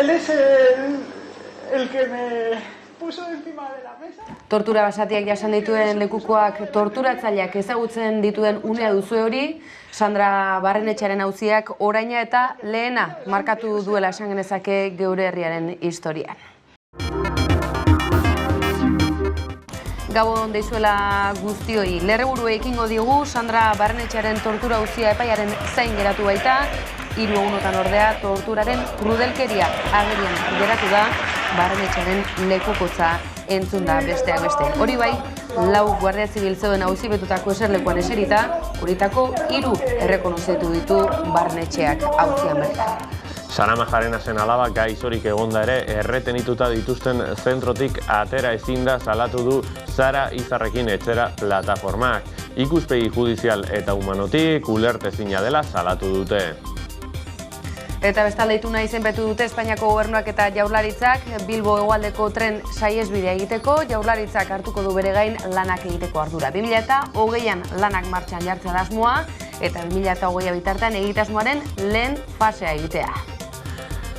él es el que me puso encima de la mesa. Tortura basatiak jasan dituen lekukoak torturatzaileak ezagutzen dituen unea duzu hori, Sandra Barrenetxearen auziak oraina eta lehena markatu duela esan genezake geure herriaren historian. Gabon deizuela guztioi, lerreburu ekingo diogu Sandra Barrenetxearen tortura auzia epaiaren zain geratu baita, 3 egunotan ordea torturaren krudelkeria agerian geratu da, Barrenetxearen lekukotza entzun da besteak beste. Hori bai, 4 guardia zibil zeuden auzipetutako eserlekuan eserita, horietako 3 errekonozitu ditu Barrenetxeak auzian bertan. Sara Majarenasen alaba gaixorik egonda ere erretenituta dituzten zentrotik atera ezin da salatu du Sara Izarrekin etxera plataformak. Ikuspegi judizial eta humanotik ulertezina dela salatu dute. Eta bestalde ituna izenpetu dute Espainiako gobernuak eta Jaurlaritzak Bilbo hegoaldeko tren saihesbidea egiteko, Jaurlaritzak hartuko du bere gain lanak egiteko ardura. 2020an lanak martxan jartzea da asmoa eta 2020 bitartean egitasmoaren lehen fasea egitea.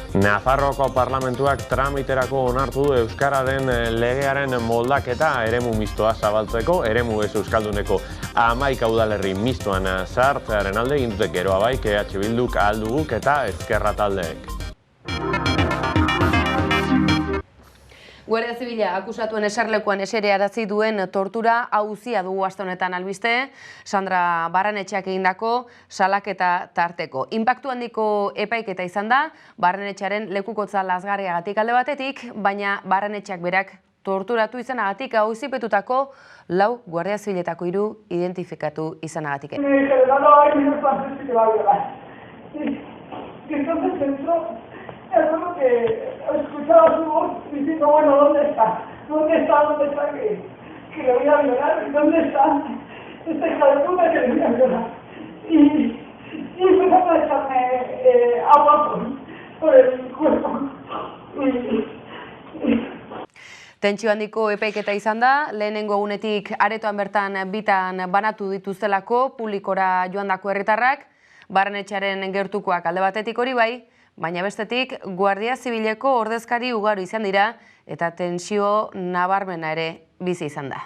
Nafarroako parlamentuak tramiterako onartu du euskararen legearen moldaketa eremu mistoa zabaltzeko, eremu ez euskalduneko 11 udalerri mistoan sartzearen alde egin dute Geroa Bai, EH Bilduk, Ahal Duguk eta Ezkerra taldeek. Guardia Zibila akusatuen eserlekuan eserearazi duen tortura auzia dugu aste honetan albiste, Sandra Barrenetxeak egindako salaketa tarteko. Inpaktu handiko epaiketa izan da, Barrenetxearen lekukotza lazgarriagatik alde batetik, baina Barrenetxeak berak torturatu izanagatik auzipetutako 4 Guardia Zibiletako 3 identifikatu izanagatik. Me dijeron, no, hay minutos antes que te va a violar. Y entonces entró. Eso es lo que escuchaba su voz diciendo, bueno, ¿dónde está? ¿Dónde está? ¿Dónde está? Que le voy a violar. ¿Dónde está? Esta hija de puta que le voy a violar. Y empezaron a echarme agua por el cuerpo. Tentsio handiko epaiketa izan da, lehenengo egunetik aretoan bertan bitan banatu dituztelako publikora joandako herritarrak, Barrenetxearen gertukoak alde batetik hori bai, baina bestetik Guardia Zibileko ordezkari ugari izan dira eta tentsio nabarmena ere bizi izan da.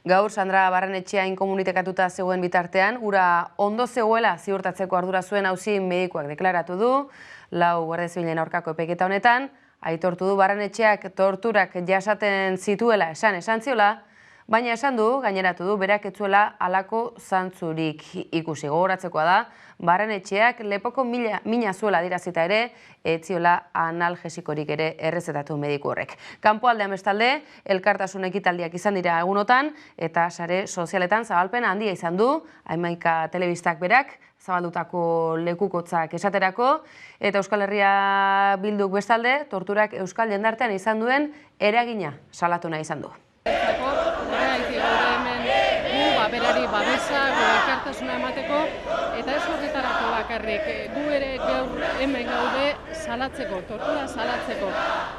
Gaur Sandra Barrenetxea inkomunitekatuta zegoen bitartean, ura ondo zegoela ziurtatzeko ardura zuen auzi medikoak deklaratu du, 4 Guardia Zibilen aurkako epaiketa honetan, aitortu du Barrenetxeak torturak jasaten zituela esan ziola, baina esan du, gaineratu du, berak ez zuela halako zantzurik ikusi. Gogoratzekoa da, Barrenetxeak lepoko mina zuela adirazita ere, ez ziola analgesikorik ere errezetatu mediku horrek. Kanpoaldean bestalde, elkartasun ekitaldiak izan dira egunotan, eta sare sozialetan zabalpen handia izan du, Hamaika telebistak berak, zabaldutako lekukotzak esaterako, eta Euskal Herria Bilduk bestalde, torturak euskal jendartean izan duen eragina salatu nahi izan du. Berari babesa, elkartasuna emateko, eta ez horretarako bakarrik. Gu ere gaur hemen gaude salatzeko, tortura salatzeko.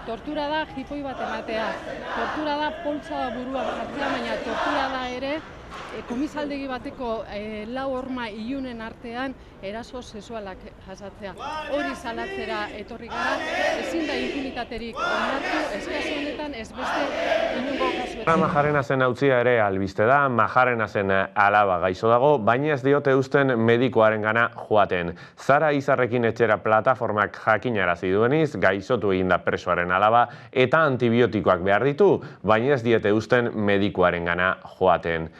Tortura da jipoi bat ematea, tortura da poltsa buruan jartzea, baina tortura da ere komisaldegi bateko 4 horma ilunen artean eraso sexualak jasatzea. Hori salatzera etorri gara, ezin da impunitaterik onartu, eskaso honetan ez beste inongo kasuetan. Majarenasen autzia ere albiste da, Majarenasen alaba gaixo dago, baina ez diote uzten medikoarengana joaten. Sara Izarrekin etxera plataformak jakinarazi dueniz, gaixotu eginda presoaren alaba eta antibiotikoak behar ditu, baina ez diete uzten medikoarengana joaten.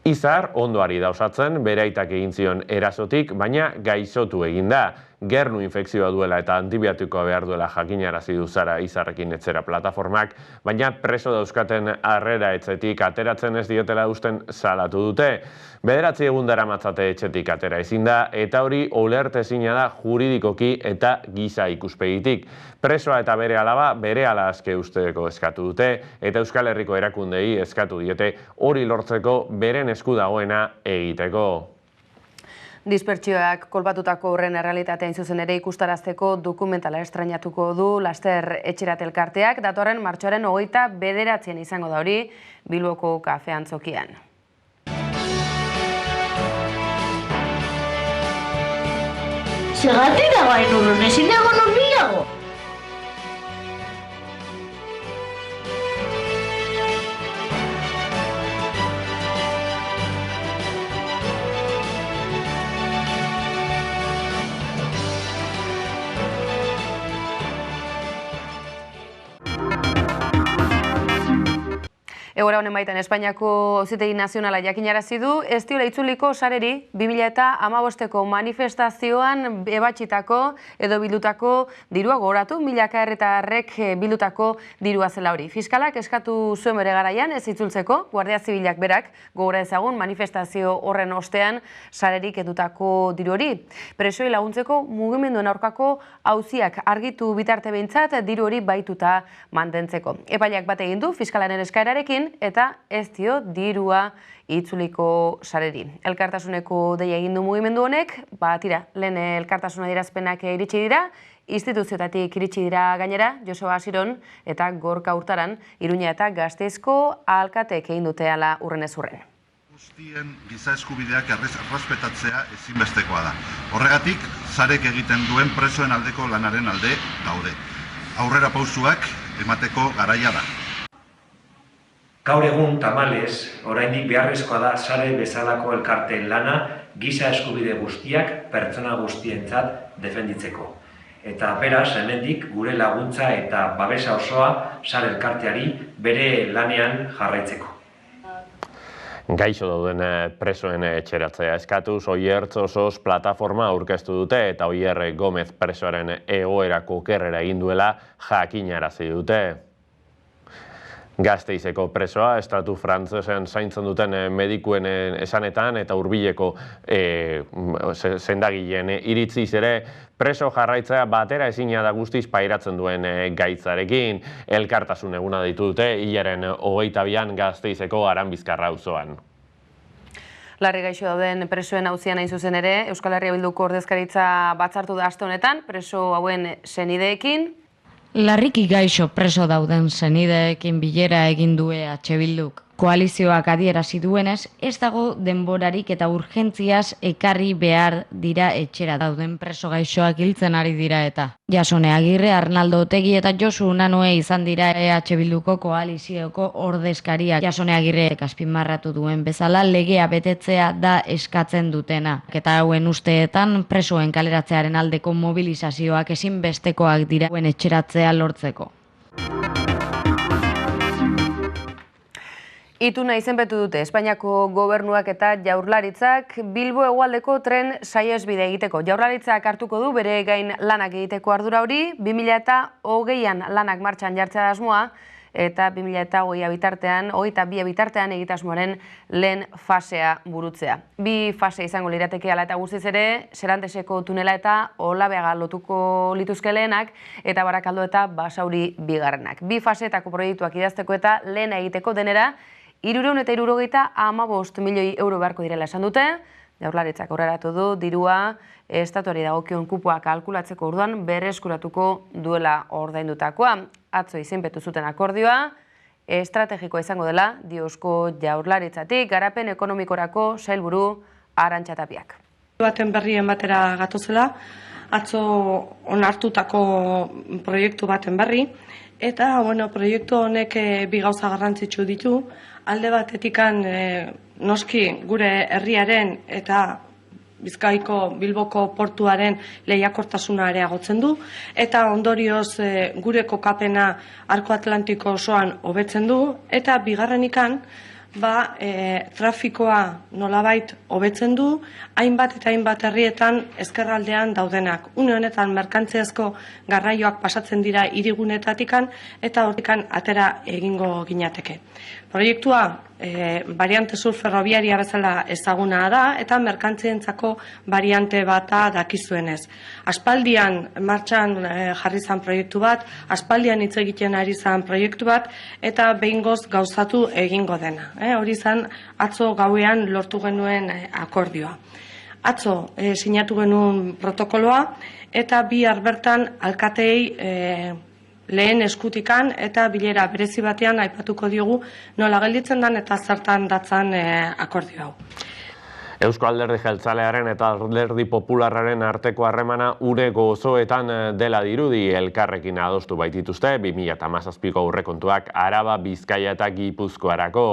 Izar ondoari da osatzen, bere aitak egin zion erasotik, baina gaixotu egin da. Gernu infekzioa duela eta antibiotikoa behar duela jakinarazi du Sara Izarrekin etxera plataformak, baina preso dauzkaten harrera etxetik ateratzen ez diotela usten salatu dute. 9 egun daramatzate etxetik atera ezin da, eta hori ulertezina da juridikoki eta giza ikuspegitik. Presoa eta bere alaba berehala aske usteko eskatu dute, eta Euskal Herriko erakundei eskatu diote hori lortzeko beren esku dagoena egiteko. Dispertsioak kolpatutako horren errealitatea zuzen ere ikustarazteko dokumentala estrainatuko du Laster Etxerat elkarteak, datorren martxoaren 29 izango da hori Bilboko kafe antzokian. Zergatik da bain urrun, ezin dago non bilago? Egoera honen baitan Espainiako Auzitegi Nazionala jakinarazi du, ez diola itzuliko sareri 2015ko manifestazioan ebatxitako edo bildutako dirua gogoratu, milaka herritarrek bildutako dirua zela hori. Fiskalak eskatu zuen bere garaian ez itzultzeko, Guardia Zibilak berak gogora ezagun manifestazio horren ostean sarerik edutako diru hori. Presoei laguntzeko mugimenduen aurkako auziak argitu bitarte behintzat diru hori baituta mantentzeko. Epaileak bat egin du fiskalaren eskaerarekin eta ez dio dirua itzuliko sareri. Elkartasuneko deia egin du mugimendu honek, lehen elkartasuna adierazpenak iritsi dira, instituzioetatik iritsi dira gainera, Joseba Asiron eta Gorka Hurtaran, Iruña eta Gasteizko alkateek egin dute hala urrenez urren. Guztien giza eskubideak errespetatzea ezinbestekoa da. Horregatik, sarek egiten duen presoen aldeko lanaren alde daude. Aurrera pausuak emateko garaia da. Gaur egun tamalez, oraindik beharrezkoa da sare bezalako elkarteen lana giza eskubide guztiak pertsona guztientzat defenditzeko. Eta beraz, hemendik gure laguntza eta babesa osoa sare elkarteari bere lanean jarraitzeko. Gaixo dauden presoen etxeratzea eskatuz, Oiertz Osoz plataforma aurkeztu dute eta Oier Gomez presoaren egoerako okerrera egin duela jakinarazi dute. Gasteizeko presoa, estatu frantsesen zaintzen duten medikuen esanetan eta hurbileko sendagileen iritziz ere preso jarraitzea batera ezina da guztiz pairatzen duen gaitzarekin. Elkartasun eguna deitu dute hilaren 22an Gasteizeko Aranbizkarra auzoan. Larri gaixo dauden presoen auzian hain zuzen ere, Euskal Herria Bilduko ordezkaritza batzartu da aste honetan preso hauen senideekin. Larriki gaixo preso dauden senideekin bilera egin du EH Bilduk. Koalizioak adierazi duenez, ez dago denborarik eta urgentziaz ekarri behar dira etxera dauden preso gaixoak hiltzen ari dira eta. Jasone Agirre, Arnaldo Otegi eta Josu Unanue izan dira EH Bilduko koalizioko ordezkariak. Jasone Agirre azpimarratu duen bezala legea betetzea da eskatzen dutena. Eta hauen usteetan presoen kaleratzearen aldeko mobilizazioak ezinbestekoak dira hauen etxeratzea lortzeko. Ituna izenpetu dute Espainiako gobernuak eta Jaurlaritzak Bilbo hegoaldeko tren saihesbide egiteko. Jaurlaritzak hartuko du bere gain lanak egiteko ardura hori, 2020an lanak martxan jartzea asmoa eta 2022 bitartean egitasmoaren lehen fasea burutzea. Bi fase izango lirateke hala eta guztiz ere, Seranteseko tunela eta Olabeaga lotuko lituzke lehenak eta Barakaldo eta Basauri bigarrenak. Bi faseetako proiektuak idazteko eta lehena egiteko denera 375 milioi euro beharko direla esan dute. Jaurlaritzak aurreratu du dirua estatuari dagokion kupoa kalkulatzeko orduan berreskuratuko duela ordaindutakoa. Atzo izenpetu zuten akordioa, estrategikoa izango dela, Eusko Jaurlaritzatik, garapen ekonomikorako sailburu Arantxa Tapiak. Baten berri ematera gatozela, atzo onartutako proiektu baten berri, eta proiektu honek bi gauza garrantzitsu ditu. Alde batetikan noski gure herriaren eta Bizkaiko Bilboko portuaren lehiakortasuna areagotzen du, eta ondorioz gure kokapena Arko Atlantiko osoan hobetzen du, eta bigarrenikan trafikoa nolabait hobetzen du, hainbat eta hainbat herrietan ezkerraldean daudenak. Une honetan merkantziazko garraioak pasatzen dira hirigunetatikan eta hortikan atera egingo ginateke. Proiektua variante sur ferroviaria bezala ezaguna da eta merkantzientzako variante bata dakizuenez. Aspaldian martxan jarri zan proiektu bat, aspaldian hitz egiten ari zan proiektu bat eta behingoz gauzatu egingo dena. Hori zan atzo gauean lortu genuen akordioa. Atzo sinatu genuen protokoloa eta bihar bertan alkateei lehen eskutikan eta bilera berezi batean aipatuko diogu nola gelditzen dan eta zertan datzan akordio hau. Eusko Alderdi Jeltzalearen eta Alderdi Popularraren arteko harremana une gozoetan dela dirudi elkarrekin adostu baitituzte 2017ko aurrekontuak Araba, Bizkaia eta Gipuzkoarako.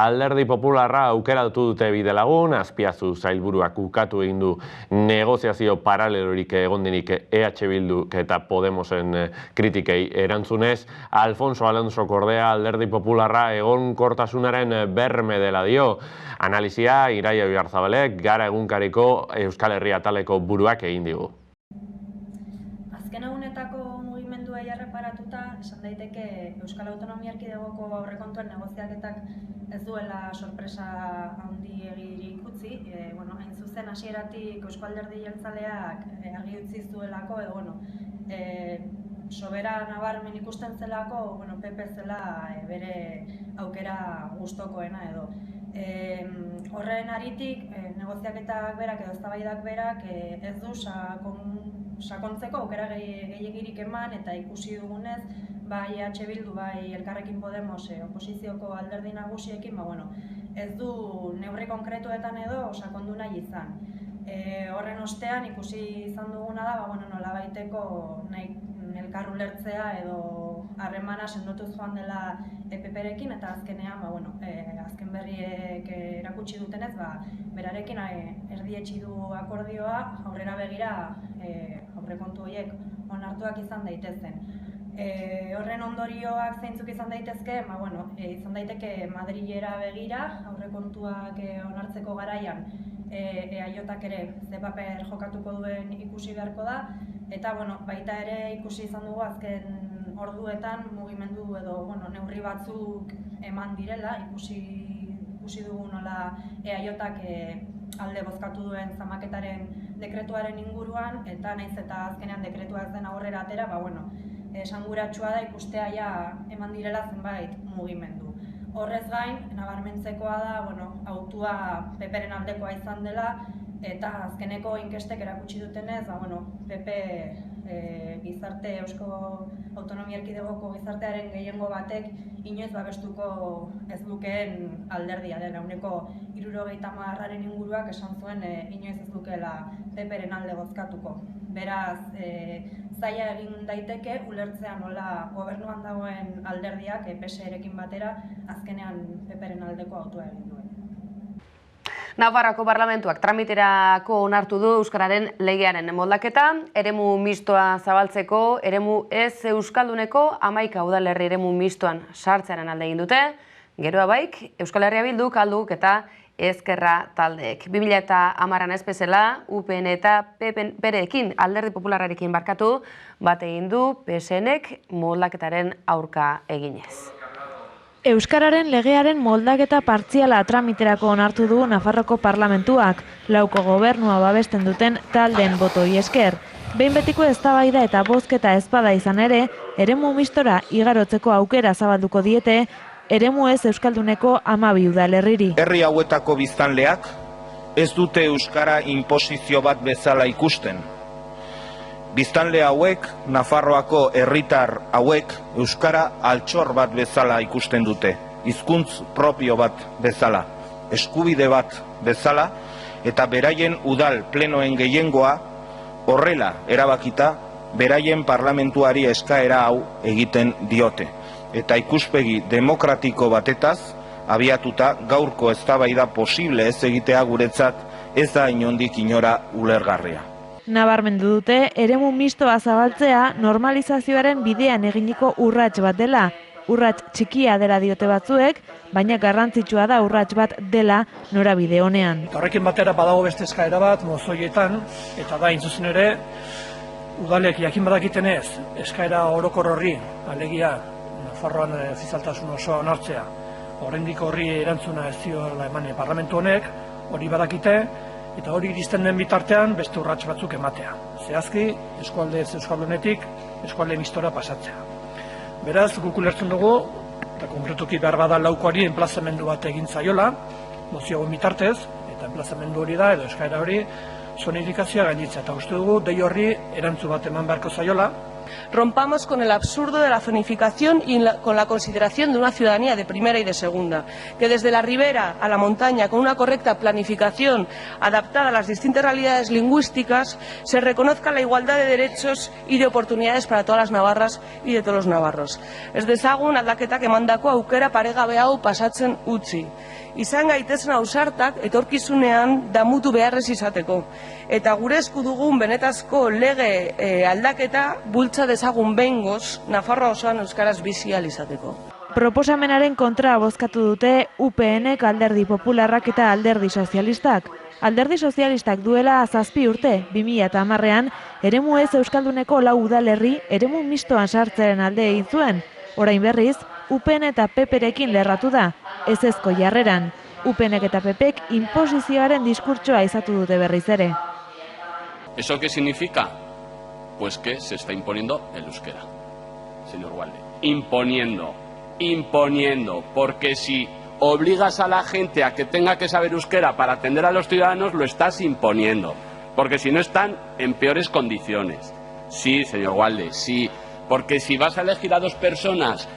Alderdi Popularra aukeratu dute bidelagun, Azpiazu sailburuak ukatu egin du negoziazio paralelorik egondinik EH Bilduk eta Podemosen kritikei erantzunez, Alfonso Alonso Kordea Alderdi Popularra egonkortasunaren berme dela dio. Analizia Iraia Oiarzabalek Gara egunkariko Euskal Herria ataleko buruak egin digu. Azken egunetako mugimenduei erreparatuta, esan daiteke Euskal Autonomia Erkidegoko aurrekontuen negoziaketak ez duela sorpresa handirik utzi. Hain zuzen hasieratik Eusko Alderdi Jeltzaleak argi utzi zuelako, sobera nabarmen ikusten zelako, PP zela bere aukera gustokoena edo. Horren aritik, negoziaketak berak edo eztabaidak berak ez du sakontzeko aukera gehiegirik eman eta ikusi dugunez, bai EH Bildu, bai Elkarrekin Podemos oposizioko alderdi nagusiekin, ez du neurri konkretuetan edo sakondu nahi izan. Horren ostean ikusi izan duguna da, nolabaiteko elkar ulertzea edo harremana sendotuz joan dela EPP-rekin eta azkenean, azken berriek erakutsi dutenez, berarekin erdietsi du akordioa, aurrera begira aurrekontu horiek onartuak izan daitezen. Horren ondorioak zeintzuk izan daitezke, izan daiteke Madrilera begira, aurrekontuak onartzeko garaian EAJak ere ze paper jokatuko duen ikusi beharko da, eta baita ere ikusi izan dugu azken orduetan mugimendu edo neurri batzuk eman direla, ikusi dugu nola EAJak alde bozkatu duen zamaketaren dekretuaren inguruan, eta nahiz eta azkenean dekretua ez den aurrera atera, esanguratsua da ikustea ja eman direla zenbait mugimendu. Horrez gain, nabarmentzekoa da, autua PP-ren aldekoa izan dela, eta azkeneko inkestek erakutsi dutenez, PP gizarte, Eusko Autonomia Erkidegoko gizartearen gehiengo batek inoiz babestuko ez lukeen alderdia dela. 70%aren inguruak esan zuen inoiz ez lukeela PP-ren alde bozkatuko. Beraz, zaila egin daiteke ulertzea nola gobernuan dagoen alderdiak PSE-rekin batera azkenean PP-ren aldeko autua egin duen. Nafarroako Parlamentuak tramiterako onartu du Euskararen legearen moldaketa, eremu mistoa zabaltzeko, eremu ez euskalduneko 11 udalerri eremu mistoan sartzearen alde egin dute, geroa baik Euskal Herria Bilduk, Alduk eta Ezkerra taldeek. 2010an ez bezala, UPN eta PPrekin Alderdi Popularrarekin barkatu bat egin du PSNek moldaketaren aurka eginez. Euskararen legearen moldaketa partziala tramiterako onartu du Nafarroko Parlamentuak, lauko gobernua babesten duten taldeen botoi esker. Behin betiko eztabaida eta bozketa ezpada izan ere, eremu mistora igarotzeko aukera zabalduko diete, eremu ez euskalduneko 12 udalerriri. Herri hauetako biztanleak ez dute euskara inposizio bat bezala ikusten. Biztanle hauek, Nafarroako herritar hauek, euskara altxor bat bezala ikusten dute, hizkuntz propio bat bezala, eskubide bat bezala, eta beraien udal plenoen gehiengoa horrela erabakita, beraien parlamentuari eskaera hau egiten diote. Eta ikuspegi demokratiko batetaz, abiatuta gaurko eztabaida posible ez egitea guretzat ez da inondik inora ulergarria. Nabarmendu dute, eremu mistoa zabaltzea normalizazioaren bidean eginiko urrats bat dela. Urrats txikia dela diote batzuek, baina garrantzitsua da urrats bat dela norabide honean. Horrekin batera badago beste eskaera bat mozoietan, eta da intzuzen ere, udalek jakin badakitenez, eskaera orokor horri, alegia, Nafarroan ofizialtasun osoa onartzea, oraindik horri erantzuna ez diola eman parlamentu honek, hori badakite, eta hori iristen den bitartean beste urrats batzuk ematea. Zehazki, eskualde ez euskaldunetik, eskualde mistora pasatzea. Beraz, guk ulertzen dugu, eta konkretuki behar bada laukoari enplazamendu bat egin zaiola, mozioagoen bitartez, eta enplazamendu hori da, edo eskaera hori, zonifikazioa gainditzea. Eta uste dugu, dei horri erantzu bat eman beharko zaiola, Rompamos con el absurdo de la zonificación y con la consideración de una ciudadanía de primera y de segunda, que desde la ribera a la montaña, con una correcta planificación adaptada a las distintas realidades lingüísticas, se reconozca la igualdad de derechos y de oportunidades para todas las navarras y de todos los navarros. Ez dezagun aldaketak emandako aukera paregabe hau pasatzen utzi. Izan gaitezen ausartak etorkizunean damutu beharrez izateko. Eta gure esku dugun benetazko lege aldaketa bultza dezagun behingoz Nafarroa osoan euskaraz bizi ahal izateko. Proposamenaren kontra bozkatu dute UPNek, Alderdi Popularrak eta Alderdi Sozialistak. Alderdi Sozialistak duela 7 urte, 2010ean, eremu ez euskalduneko 4 udalerri eremu mistoan sartzearen alde egin zuen. Orain berriz, UPN eta PPrekin lerratu da, ezezko jarreran. UPNek eta PPek inposizioaren diskurtsoa izatu dute berriz ere. ¿Eso qué significa? Pues que se está imponiendo el euskera, señor Walde. Imponiendo, porque si obligas a la gente a que tenga que saber euskera para atender a los ciudadanos, lo estás imponiendo, porque si no están en peores condiciones. Sí, señor Walde, sí, porque si vas a elegir a 2 personas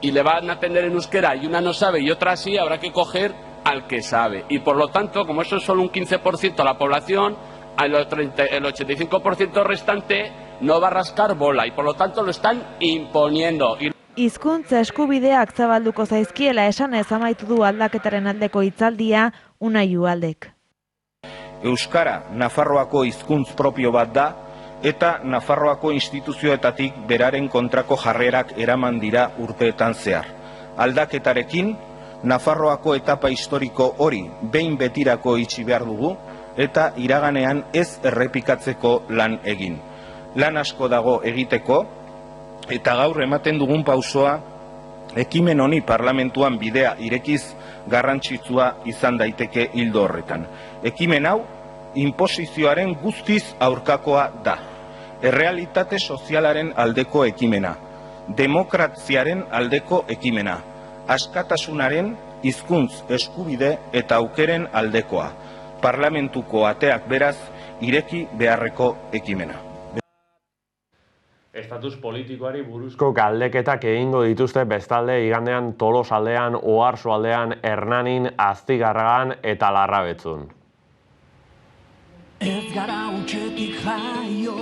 y le van a atender en euskera y una no sabe y otra sí, habrá que coger al que sabe. Y por lo tanto, como eso es solo un 15% de la población, el 85% restante no va a rascar bola y por lo tanto lo están imponiendo. Hizkuntza eskubideak zabalduko zaizkiela esanez amaitu du aldaketaren aldeko hitzaldia Unai Uhaldek. Euskara Nafarroako hizkuntz propio bat da, eta Nafarroako instituzioetatik beraren kontrako jarrerak eraman dira urteetan zehar. Aldaketarekin, Nafarroako etapa historiko hori behin betirako itxi behar dugu, eta iraganean ez errepikatzeko lan egin. Lan asko dago egiteko, eta gaur ematen dugun pausoa, ekimen honi parlamentuan bidea irekiz garrantzitsua izan daiteke ildo horretan. Ekimen hau, inposizioaren guztiz aurkakoa da. Errealitate sozialaren aldeko ekimena, demokraziaren aldeko ekimena, askatasunaren, hizkuntz eskubide eta aukeren aldekoa, parlamentuko ateak beraz ireki beharreko ekimena. Estatus politikoari buruzko galdeketak egingo dituzte bestalde igandean Tolosaldean, Oarsoaldean, Hernanin, Astigarragan eta Larrabetzun. Ez gara utxetik jaio,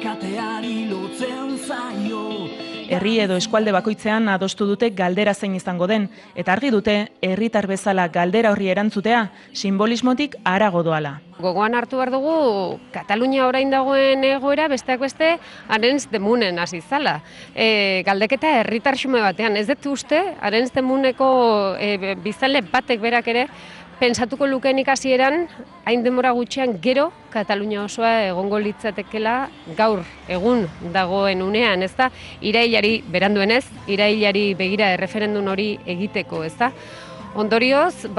kateari lotzen zaio. Herri edo eskualde bakoitzean adostu dute galdera zein izango den, eta argi dute herritar bezala galdera horri erantzutea simbolismotik harago doala. Gogoan hartu behar dugu, Katalunia orain dagoen egoera besteak beste Arenys de Munen hasi zala. Galdeketa herritar xume batean, ez dut uste, Arenys de Muneko biztanle batek berak ere, pentsatuko lukeenik hasieran, hain denbora gutxian gero Katalunia osoa egongo litzatekela gaur egun dagoen unean, ezta? Irailari beranduenez, irailari begira erreferendum hori egiteko, ezta? Ondorioz,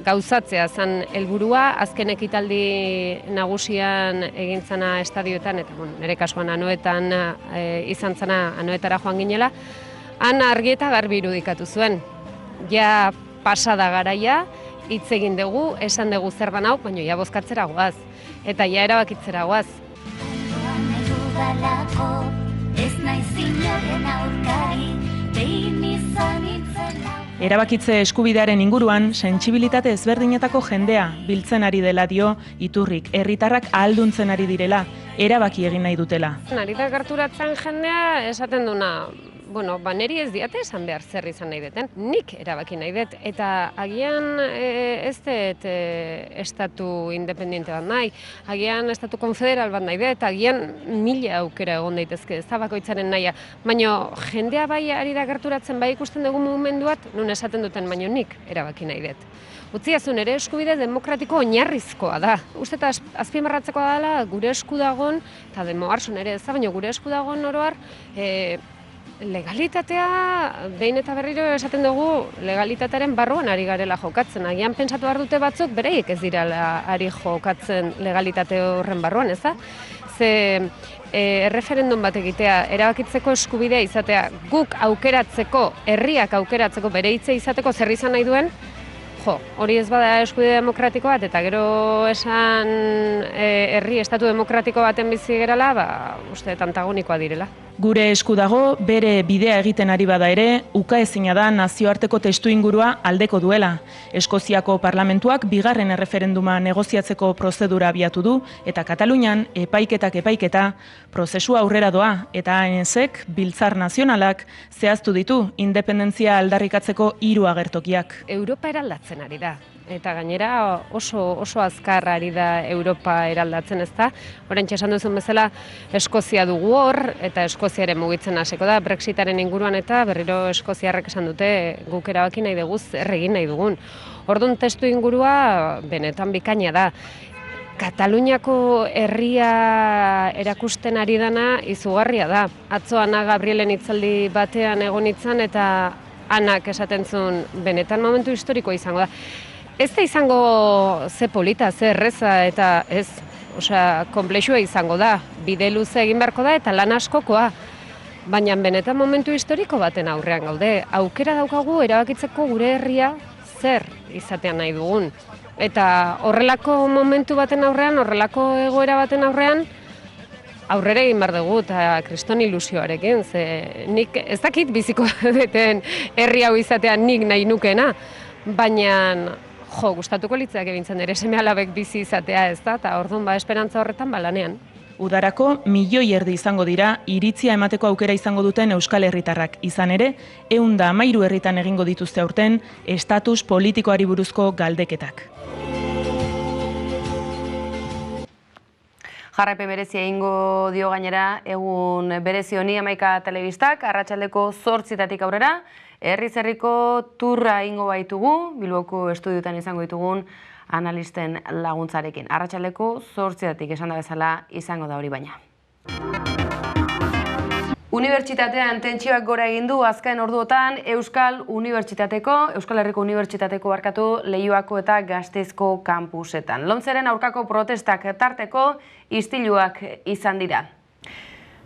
gauzatzea zen helburua, azken ekitaldi nagusian egin zana estadioetan, eta nire kasuan Anoetan izan zana Anoetara joan ginela, han argi eta garbi irudikatu zuen. Ja pasada garaia, hitz egin dugu, esan dugu zer dan hau, baina ja bozkatzera goaz, eta ja erabakitzera goaz. Erabakitze eskubidearen inguruan, sentsibilitate ezberdinetako jendea biltzen ari dela dio Iturrik, herritarrak ahalduntzen ari direla, erabaki egin nahi dutela. Narita gerturatzen jendea esaten duna, niri ez diate esan behar zer izan nahi deten, nik erabaki nahi dut, eta agian ez dut estatu independiente bat nahi, agian estatu konfederal bat nahi dut, agian 1000 aukera egon daitezke, ez da bakoitzaren nahia, baina jendea bai ari da gerturatzen bai ikusten dugu mugimenduat, nun esaten duten, baina nik erabaki nahi dut. Utziazun ere eskubide demokratiko oinarrizkoa da. Uste eta azpimarratzekoa dela gure esku dagon, eta demoarsun ere ez da, baina gure esku dagon oroar, legalitatea, behin eta berriro esaten dugu, legalitatearen barruan ari garela jokatzen. Agian pentsatu behar dute batzuk, bereiek ez direla ari jokatzen legalitate horren barruan, ez da? Ze erreferendum bat egitea, erabakitzeko eskubidea izatea, guk aukeratzeko, herriak aukeratzeko, bere hitza izateko zer izan nahi duen, hori ez bada eskubide demokratiko bat, eta gero esan herri estatu demokratiko baten bizi gerala, uste antagonikoa direla. Gure esku dago, bere bidea egiten ari bada ere, ukaezina da nazioarteko testuingurua aldeko duela. Eskoziako parlamentuak bigarren erreferenduma negoziatzeko prozedura abiatu du, eta Katalunian epaiketa, prozesua aurrera doa, eta ANSek, Biltzar Nazionalak, zehaztu ditu independentzia aldarrikatzeko 3 agertokiak. Europa eraldatzen ari da. Eta gainera oso azkar ari da Europa eraldatzen, ez da? Oraintxe esan duzun bezala Eskozia dugu hor, eta Eskoziaren mugitzen hasiko da Brexitaren inguruan, eta berriro eskoziarrek esan dute guk erabaki nahi dugu zer egin nahi dugun. Orduan testu ingurua benetan bikaina da. Kataluniako herria erakusten ari dana izugarria da. Atzo Ana Gabrielen hitzaldi batean egon nintzen, eta Anak esaten zuen benetan momentu historikoa izango da. Ez da izango ze polita, ze erreza, eta ez, konplexua izango da, bide luze egin beharko da eta lan askokoa. Baina benetan momentu historiko baten aurrean gaude. Aukera daukagu erabakitzeko gure herria zer izatean nahi dugun. Eta horrelako momentu baten aurrean, horrelako egoera baten aurrean, aurrera egin behar dugu eta kriston ilusioarekin. Nik ez dakit biziko deten herri hau izatean nik nahi nukeena, baina gustatuko litzeak ebintzen ere seme-alabek bizi izatea, ez da, eta orduan esperantza horretan lanean. Udarako 1,5 milioi izango dira iritzia emateko aukera izango duten Euskal Herritarrak. Izan ere, 113 herritan egingo dituzte aurten estatus politikoari buruzko galdeketak. Jarraipen berezia egingo dio gainera egun berezi honi Hamaika Telebistak, arratsaldeko 8:00 aurrera, herriz-herriko turra egingo baitugu, Bilboko estudioetan izango ditugun analisten laguntzarekin. Arratsaldeko 8:00 esan da bezala izango da hori baina. Unibertsitatean tentsioak gora egin du azken orduotan Euskal Herriko Unibertsitateko Leioako eta Gasteizko kampusetan. Lomceren aurkako protestak tarteko istiluak izan dira.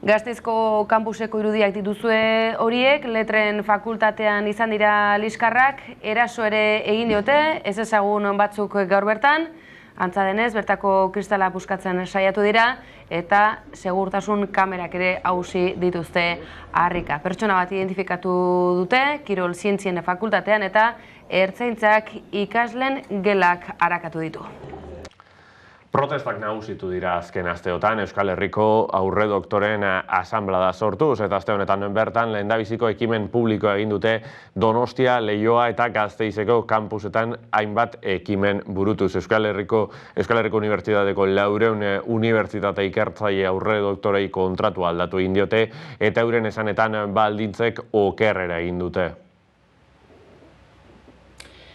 Gasteizko kampuseko irudiak dituzue horiek, letren fakultatean izan dira liskarrak, eraso ere egin diote, ez ezagun batzuk gaur bertan, antza denez, bertako kristala puskatzen saiatu dira, eta segurtasun kamerak ere auzi dituzte harrika. Pertsona bat identifikatu dute, Kirol Zientzien fakultatean, eta ertzaintzak ikasleen gelak arakatu ditu. Protestak nagusitu dira azken asteotan Euskal Herriko aurredoktoren asanblada sortuz, eta aste honetan bertan lehendabiziko ekimen publikoa egin dute Donostia, Leioa eta Gasteizeko kampusetan hainbat ekimen burutuz. Euskal Herriko Unibertsitateko 400 unibertsitate ikertzaile aurredoktorei kontratua aldatu egin diote, eta euren esanetan baldintzek okerrera egin dute.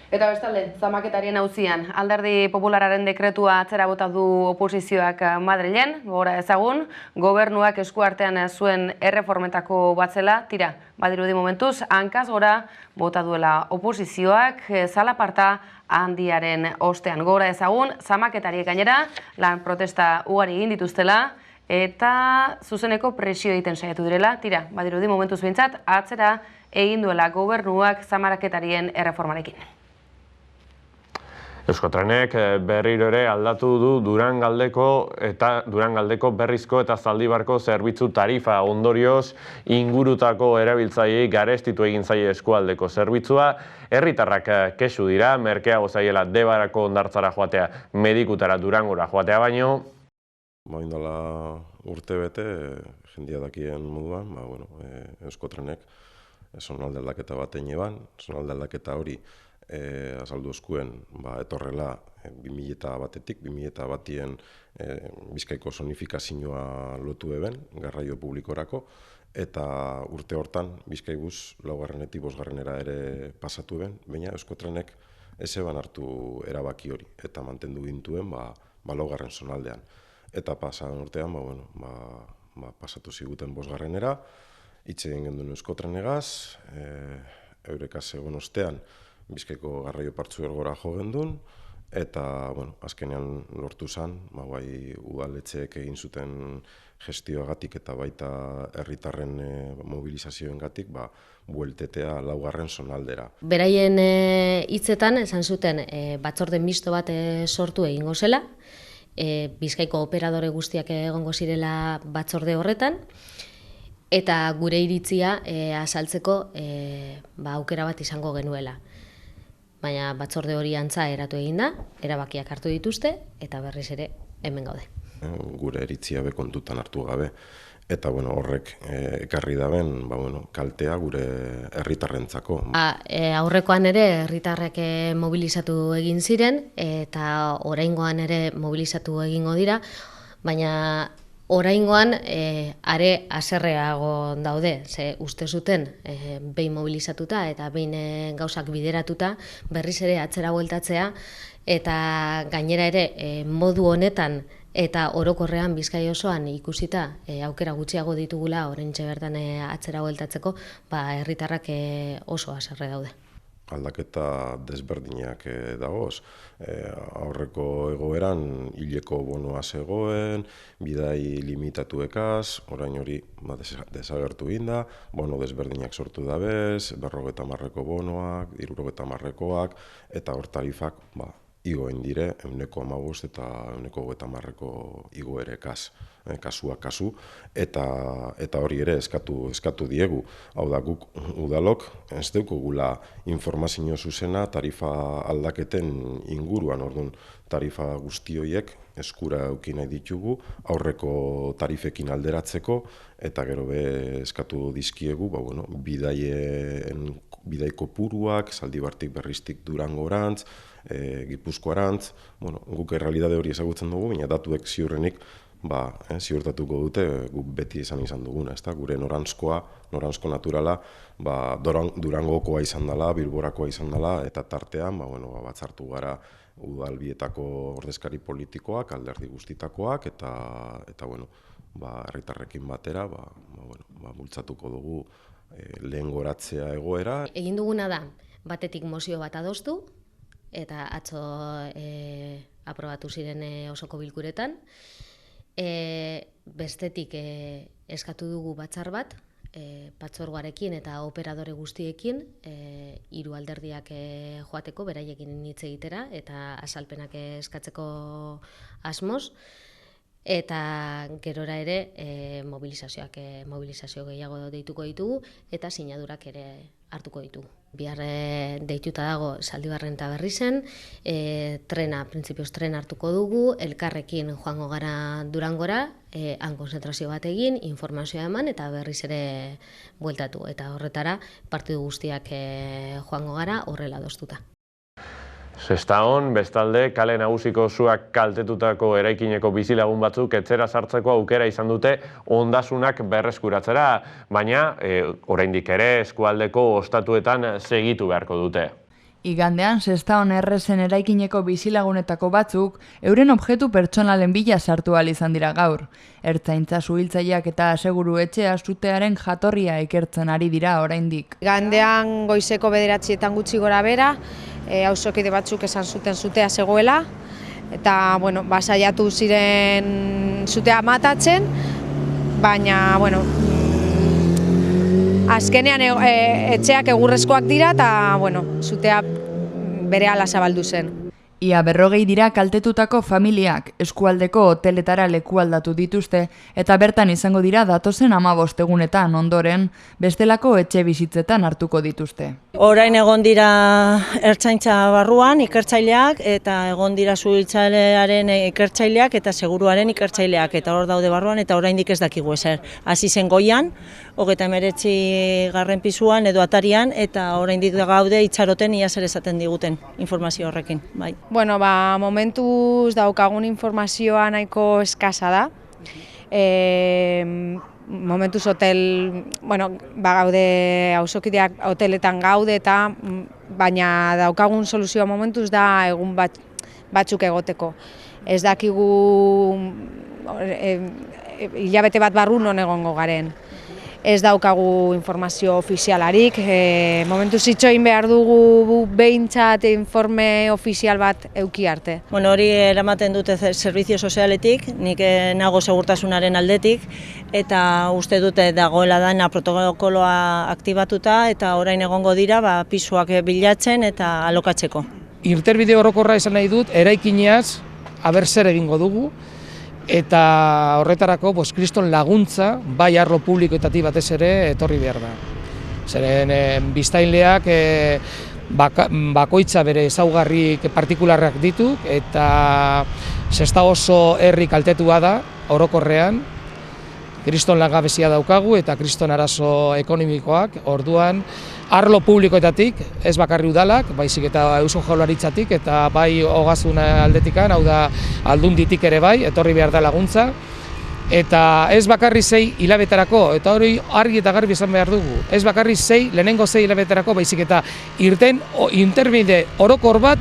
Eta bestalde, Zamaketarien auzian, Alderdi Popularraren dekretua atzera bota du oposizioak Madrilen, gogora ezagun, gobernuak eskuartean zuen erreformetako batzela, tira, badirudi momentuz, hankaz gora bota duela oposizioak zalaparta handiaren ostean. Gogora ezagun, Zamaketariek gainera, lan protesta ugari egin dituztela, eta zuzeneko presio egiten saiatu direla, tira, badirudi momentuz behintzat, atzera egin duela gobernuak Zamaketarien erreformarekin. Euskotrenek berriro ere aldatu du Durangaldeko berrizko eta Zaldibarko zerbitzu tarifa, ondorioz ingurutako erabiltzaileei garestitu egin zaie eskualdeko zerbitzua. Herritarrak kexu dira, merkeago zaiela Debarako hondartzara joatea, medikutara Durangora joatea baino. Indala urte bete, jendia dakien moduan, Euskotrenek zonalde aldaketa bat egin eban, zonalde aldaketa hori azaldu eskuen etorrela 2001-etik, 2001-en Bizkaiko zonifikazioa lotu eben, garraio publikorako, eta urte hortan Bizkaibus 4-etik 5-era ere pasatu eben, baina Euskotrenek ez eban hartu erabaki hori, eta mantendu gintuen 4. zonaldean. Eta pasadan urtean, pasatu ziguten 5-era, hitz egin genduen Euskotrenegaz, eurekaz egon ostean, Bizkaiko garraio partzuergora jo gendun, eta, bueno, azkenean lortu zen, bai udaletxeek egin zuten gestioagatik eta baita herritarren mobilizazioengatik, bueltetea laugarren zonaldera. Beraien hitzetan esan zuten batzorde misto bat sortu egingo zela, Bizkaiko operadore guztiak egongo zirela batzorde horretan, eta gure iritzia azaltzeko aukera bat izango genuela. Baina batzorde hori antza eratu eginda, erabakiak hartu dituzte, eta berriz ere hemen gaude. Gure iritzia kontutan hartu gabe, eta horrek ekarri daben kaltea gure herritarrentzako. Aurrekoan ere herritarrek mobilizatu egin ziren, eta oraingoan ere mobilizatu egingo dira, baina oraingoan are haserreago daude, ze uste zuten behin mobilizatuta eta behin gauzak bideratuta berriz ere atzera bueltatzea, eta gainera ere modu honetan eta orokorrean Bizkai osoan ikusita aukera gutxiago ditugula oraintxe bertan atzera bueltatzeko, herritarrak oso haserre daude. Aldaketa desberdinak dagoz. Aurreko egoeran hileko bonoa zegoen, bidai limitatuekaz, orain hori desagertu inda, bono desberdinak sortu dabez, 50ko bonoak, 60koak, eta hor tarifak igoen dire 15% eta 50ko igoerekaz, kasuak kasu, eta hori ere eskatu diegu. Hau da, guk udalok ez deukugula informazio zuzena tarifa aldaketen inguruan, orduan tarifa guzti horiek eskura eduki nahi ditugu, aurreko tarifekin alderatzeko, eta gero eskatu dizkiegu, bidai kopuruak, Zaldibartik Berriztik Durangorantz, Gipuzkoarantz, guk errealitate hori ezagutzen dugu, baina datuek ziurrenik ziurtatuko dute guk beti izan duguna, gure noranzko naturala, Durangokoa izan dela, Bilborakoa izan dela, eta tartean batzartu gara udalbietako ordezkari politikoak, alderdi guztitakoak, eta herritarrekin batera bultzatuko dugu lehen goratzea egoera. Egin duguna da, batetik mozio bat adostu, eta atzo aprobatu ziren osoko bilkuretan. Bestetik eskatu dugu batzar bat, batzorgoarekin eta operadore guztiekin, 3 alderdiak joateko, beraiekin hitz egitera, eta azalpenak eskatzeko asmoz, eta gerora ere mobilizazio gehiago deituko ditugu, eta sinadurak ere hartuko ditugu. Bihar deituta dago Zaldibarren eta Berrizen, printzipioz trena hartuko dugu, elkarrekin joango gara Durangora, han konzentrazio bat egin, informazioa eman eta berriz ere bueltatu. Eta horretara partidu guztiak joango gara horrela adostuta. Sestaon, bestalde, kale nagusiko suak kaltetutako eraikineko bizilagun batzuk etxera sartzeko aukera izan dute ondasunak berreskuratzera, baina oraindik ere eskualdeko ostatuetan segitu beharko dute. Igandean, Sestaon errezen eraikineko bizilagunetako batzuk euren objektu pertsonalen bila sartu ahal izan dira gaur. Ertzaintza suhiltzaileak eta aseguru etxea sutearen jatorria ikertzen ari dira oraindik. Igandean goizeko 9:00 gutxi gora bera, auzokide batzuk esan zuten sutea zegoela, eta saiatu ziren sutea matatzen, baina azkenean etxeak egurrezkoak dira eta sutea berehala zabaldu zen. Ia 40 dira kaltetutako familiak, eskualdeko hoteletara leku aldatu dituzte eta bertan izango dira datozen 15 egunetan ondoren bestelako etxe bizitzetan hartuko dituzte. Orain egon dira ertzaintza barruan ikertzaileak eta egon dira suhiltzailearen ikertzaileak eta seguruaren ikertzaileak eta hor daude barruan eta oraindik ez dakigu ezer. Hasi zen Goian, 39. pisuan edo atarian eta oraindik gaude itxaroten ia zer esaten diguten informazio horrekin, bai. Momentuz daukagun informazioa nahiko eskasa da. Momentuz hotel, gaude auzokideak hoteletan gaude eta baina daukagun soluzioa momentuz da egun batzuk egoteko. Ez dakigu hilabete bat barru non egongo garen. ez daukagu informazio ofizialarik. Momentu zitxoin behar dugu behintzat informe ofizial bat euki arte. Bueno, hori eramaten dute Servizio Sozialetik, nik nago segurtasunaren aldetik, eta uste dute dagoela dana protokoloa aktibatuta eta orain egongo dira pisuak bilatzen eta alokatzeko. Irtenbide orokorra esan nahi dut, eraikineaz aber zer egingo dugu, eta horretarako kriston laguntza, bai arlo publikoetatik batez ere etorri behar da. Zeren biztanleak bakoitza bere ezaugarri partikularrak ditu, eta Sestao oso herri kaltetua da orokorrean, kriston langabezia daukagu eta kriston arazo ekonomikoak, orduan arlo publikoetatik, ez bakarri udalak, baizik eta Eusko Jaurlaritzatik eta bai Ogasun aldetikan, hau da Aldunditik ere bai, etorri behar da laguntza. Eta ez bakarri 6 hilabeterako, eta hori argi eta garbi esan behar dugu, ez bakarri lehenengo 6 hilabeterako, baizik eta interbide orokor bat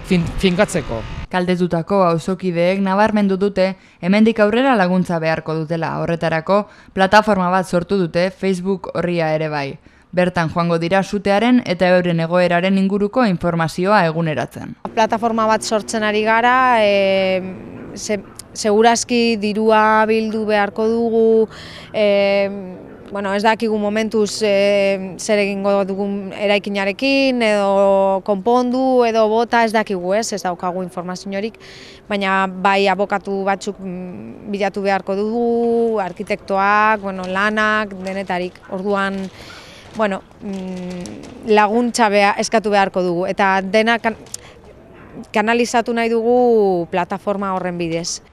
finkatzeko. Kaldetutako auzokideek nabarmendu dute hemendik aurrera laguntza beharko dutela. Horretarako plataforma bat sortu dute Facebook orria ere bai. Bertan joango dira sutearen eta euren egoeraren inguruko informazioa eguneratzen. Plataforma bat sortzen ari gara, segurazki dirua bildu beharko dugu, ez dakigu momentuz zer egingo dugun eraikinarekin, edo konpondu, edo bota, ez dakigu ez daukagu informaziorik, baina bai abokatu batzuk bilatu beharko dugu, arkitektoak, lanak, denetarik, orduan, laguntza eskatu beharko dugu, eta dena kanalizatu nahi dugu plataforma horren bidez.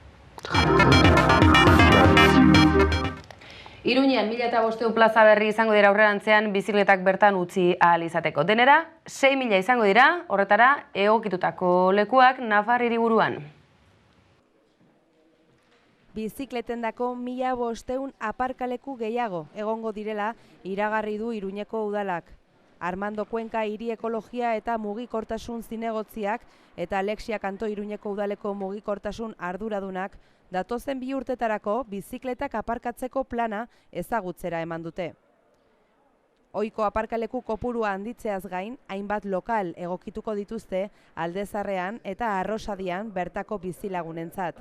Iruñean 1500 plaza berri izango dira aurrerantzean bizikletak bertan utzi ahal izateko. Denera, 6.000 izango dira, horretara egokitutako lekuak Nafar hiriburuan. Bizikletendako 1500 aparkaleku gehiago egongo direla iragarri du Iruñeko udalak. Armando Cuenca hiri ekologia eta mugikortasun zinegotziak eta Alexia Kanto Iruñeko udaleko mugikortasun arduradunak datozen 2 urtetarako bizikletak aparkatzeko plana ezagutzera eman dute. Ohiko aparkaleku kopurua handitzeaz gain, hainbat lokal egokituko dituzte Aldezarrean eta Arrosadian bertako bizilagunentzat.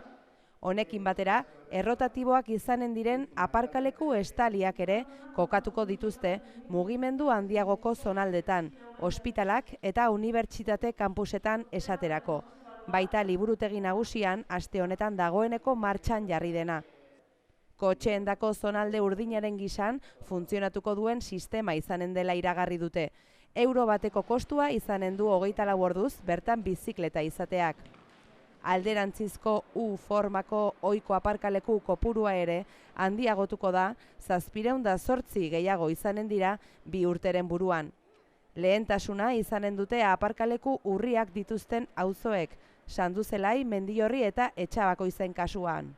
Honekin batera, errotatiboak izanen diren aparkaleku estaliak ere kokatuko dituzte mugimendu handiagoko zonaldetan, ospitalak eta unibertsitate kanpusetan esaterako. Baita liburutegi nagusian aste honetan dagoeneko martxan jarri dena. Kotxeendako zonalde urdinaren gisan funtzionatuko duen sistema izanen dela iragarri dute. Euro bateko kostua izanen du 24 orduz bertan bizikleta izateak. Alderantzizko U formako ohiko aparkaleku kopurua ere handiagotuko da 708 gehiago izanen dira 2 urteren buruan. Lehentasuna izanen dute aparkaleku urriak dituzten auzoek, Sanduzelai, Mendiorri eta Etxabakoizen kasuan.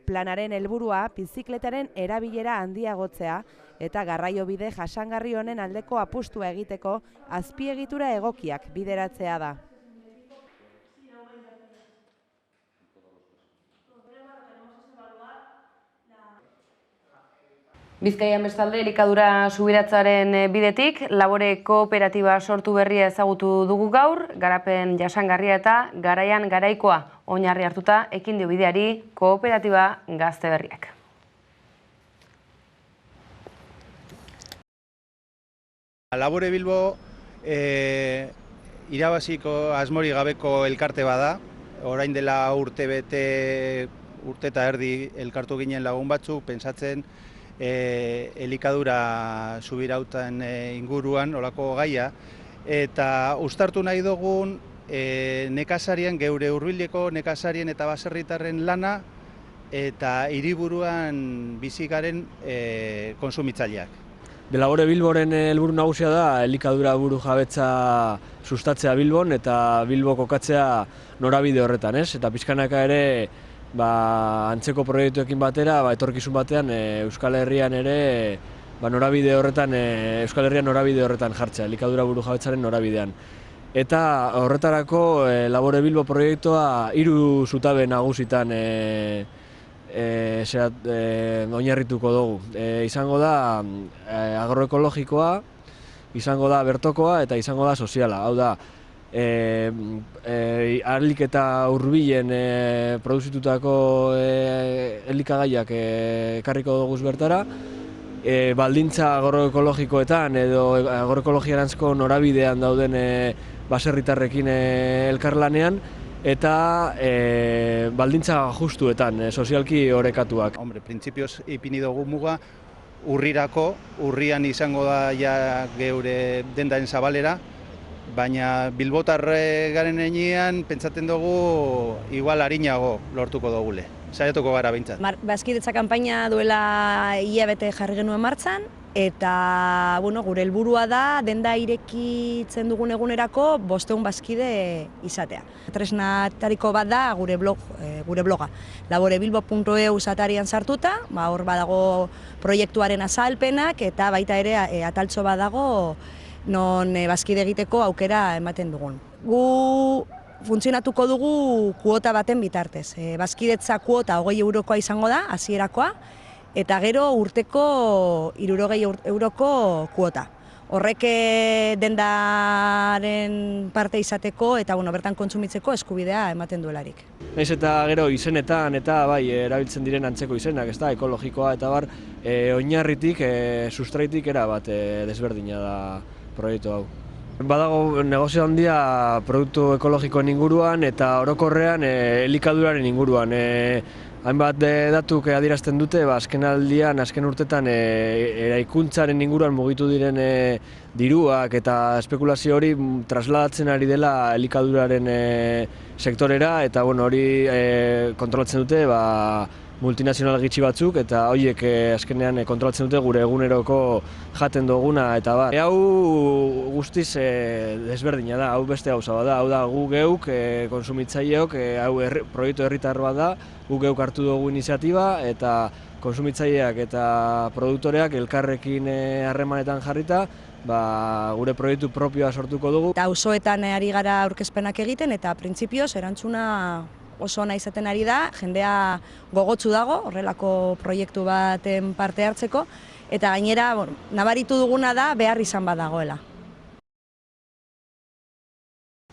Planaren helburua bizikletaren erabilera handiagotzea eta garraiobide jasangarri honen aldeko apustua egiteko azpiegitura egokiak bideratzea da. Bizkaian bestalde, elikadura subiratzaren bidetik, labore kooperatiba sortu berria ezagutu dugu gaur, garapen jasangarria eta garaian garaikoa oinarri hartuta ekin dio bideari kooperatiba Gazte Berriak. Labore Bilbo irabaziko asmori gabeko elkarte bada, orain dela urte eta erdi elkartu ginen lagun batzuk, pentsatzen elikadura subirautan inguruan, olako gaia, eta uztartu nahi dugun nekazarien, geure hurbileko nekazarien eta baserritarren lana eta hiriburuan bizikaren konsumitzaileak. Labore Bilboren helburu nagusia da elikadura buru jabetza sustatzea Bilbon eta Bilbo kokatzea norabide horretan, ez? Eta pixkanaka ere antzeko proiektuekin batera, etorkizun batean Euskal Herrian ere norabide horretan, Euskal Herrian norabide horretan jartzea, elikadura buru jabetzaren norabidean. Eta horretarako Labore Bilbo proiektua 3 zutabe nagusitan oinarrituko dugu. Izango da agroekologikoa, izango da bertokoa eta izango da soziala. Hau da, ahalik eta hurbilen produzitutako elikagaiak ekarriko dugu bertara, baldintza agroekologikoetan edo agroekologiaranzko norabidean dauden baserritarrekin elkarlanean, eta baldintza justuetan, sozialki orekatuak. Hombre, printzipioz ipini dugu muga, urrian izango da ja geure dendaren zabalera, baina bilbotar garen enean pentsaten dugu igual harinago lortuko dugule. Saiatuko gara behintzat. Bazkidetza kanpaina duela hilabete jarri genuen martxan, eta gure helburua da denda irekitzen dugun egunerako 500 bazkide izatea. Tresnatariko bat da gure bloga. laborebilbo.eu atarian sartuta, hor badago proiektuaren azalpenak eta baita ere ataltxo badago non bazkide egiteko aukera ematen dugun. Gu funtzionatuko dugu kuota baten bitartez. Bazkidetza kuota 20 eurokoa izango da, hasierakoa, eta gero urteko 60 euroko kuota. Horrek dendaren parte izateko eta bertan kontsumitzeko eskubidea ematen duelarik. Naiz eta gero izenetan eta erabiltzen diren antzeko izenak, ekologikoa eta bar, oinarritik, sustraitik erabat desberdina da proiektu hau. Badago negozio handia produktu ekologikoen inguruan eta orokorrean elikaduraren inguruan. Hainbat datuk adierazten dute, azken aldian, azken urtetan eraikuntzaren inguruan mugitu diren diruak eta espekulazio hori trasladatzen ari dela elikaduraren sektorera, eta hori kontrolatzen dute multinazional gitxi batzuk, eta horiek azkenean kontrolatzen dute gure eguneroko jaten duguna, eta bar. Hau guztiz desberdina da, hau beste gauza bat da, hau da gu geuk konsumitzaileok, hau proiektu herritar bat da, gu geuk hartu dugu iniziatiba, eta konsumitzaileak eta produktoreak elkarrekin harremanetan jarrita, gure proiektu propioa sortuko dugu. Eta auzoetan ari gara aurkezpenak egiten, eta printzipioz erantzuna oso ona izaten ari da, jendea gogotsu dago, horrelako proiektu baten parte hartzeko, eta gainera nabaritu duguna da behar izan badagoela.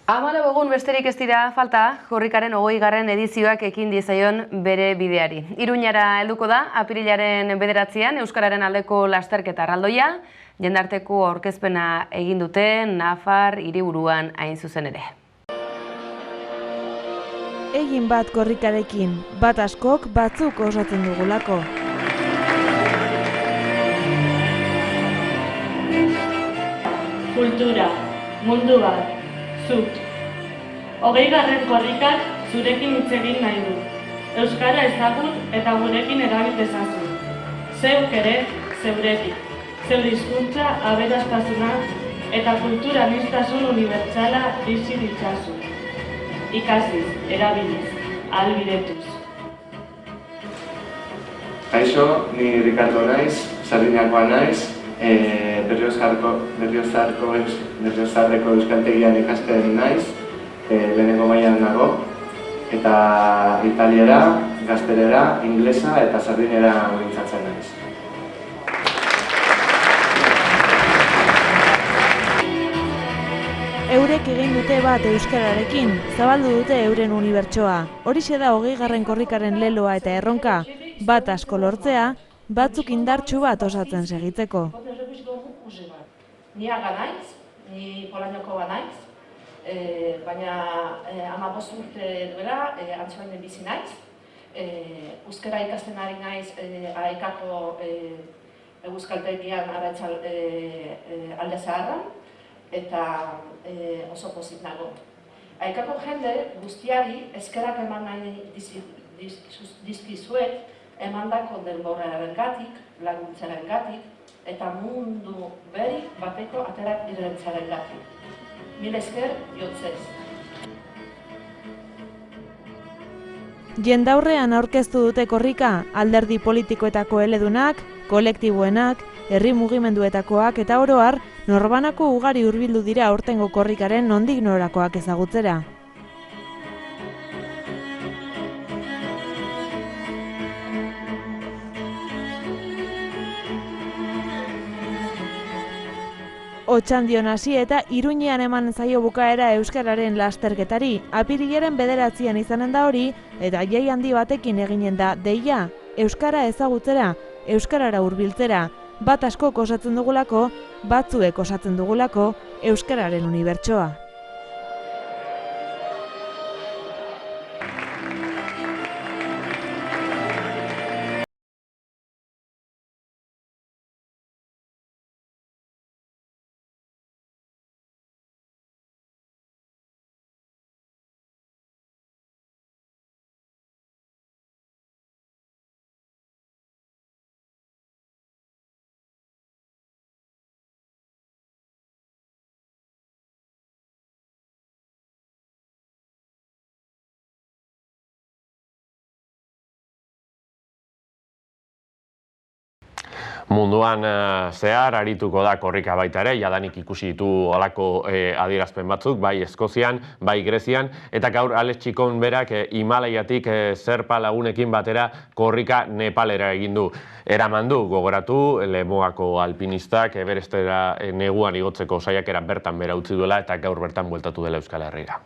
14 egun besterik ez dira falta, korrikaren 20. edizioak ekin diezaion bere bideari. Iruñara helduko da, apirilaren 9an Euskararen aldeko lasterketa erraldoia, jendarteko aurkezpena egin duten Nafar hiriburuan hain zuzen ere. Egin bat korrikarekin, bat askok batzuk osatzen dugulako. Kultura, mundu bat, zut. 20. korrikak zurekin hitz egin nahi du. Euskara ezagut eta gurekin erabil dezazu. Zeuk ere, zeuretik. Zeu hizkuntza, aberastasuna eta kultura aniztasun unibertsala bizi ditzazu. Ikasiz, erabiliz, ahalbidetuz. Kaixo, ni Ricardo naiz, Sardiniakoa naiz, Berriozarreko euskaltegian ikasten naiz, lehenengo mailan nago, eta italiera, gaztelera, inglesa eta sardinera mintzatzen naiz. Eurek egin dute bat euskararekin, zabaldu dute euren unibertsoa. Horixe da 20. korrikaren leloa eta erronka, bat asko lortzea, batzuk indartsu bat osatzen segitzeko. Ni aga naiz, ni Polainoko naiz, baina 15 urte duela Antsoainen bizi naiz. Euskara ikasten ari naiz Aekako euskaltegian Alde Zaharran, eta oso pozik nago. Aekako jende guztiari eskerrak eman nahi dizkizuet, emandako denborarengatik, laguntzarengatik, eta mundu beri bateko aterak direntzarengatik. Mil esker jotzez. Jendaurrean aurkeztu dute korrika alderdi politikoetako eledunak, kolektiboenak, herri mugimenduetakoak eta oro har, norbanako ugari hurbildu dira aurtengo korrikaren nondik norakoak ezagutzera. Otxandion hasi eta Iruñean eman zaio bukaera euskararen lasterketari. Apirilaren 9 izanen da hori eta jai handi batekin eginen da deia. Euskara ezagutzera, euskarara hurbiltzera, bat askok osatzen dugulako, batzuek osatzen dugulako, euskararen unibertsoa. Munduan zehar arituko da korrika baita ere, jadanik ikusi ditu halako adierazpen batzuk, bai Eskozian, bai Grezian, eta gaur Alex Txikon berak Himalaiatik Zerpa lagunekin batera korrika Nepalera egin du. Eraman du, gogoratu, Lemoako alpinistak Everestera neguan igotzeko saiakera bertan bera utzi duela eta gaur bertan bueltatu dela Euskal Herrira.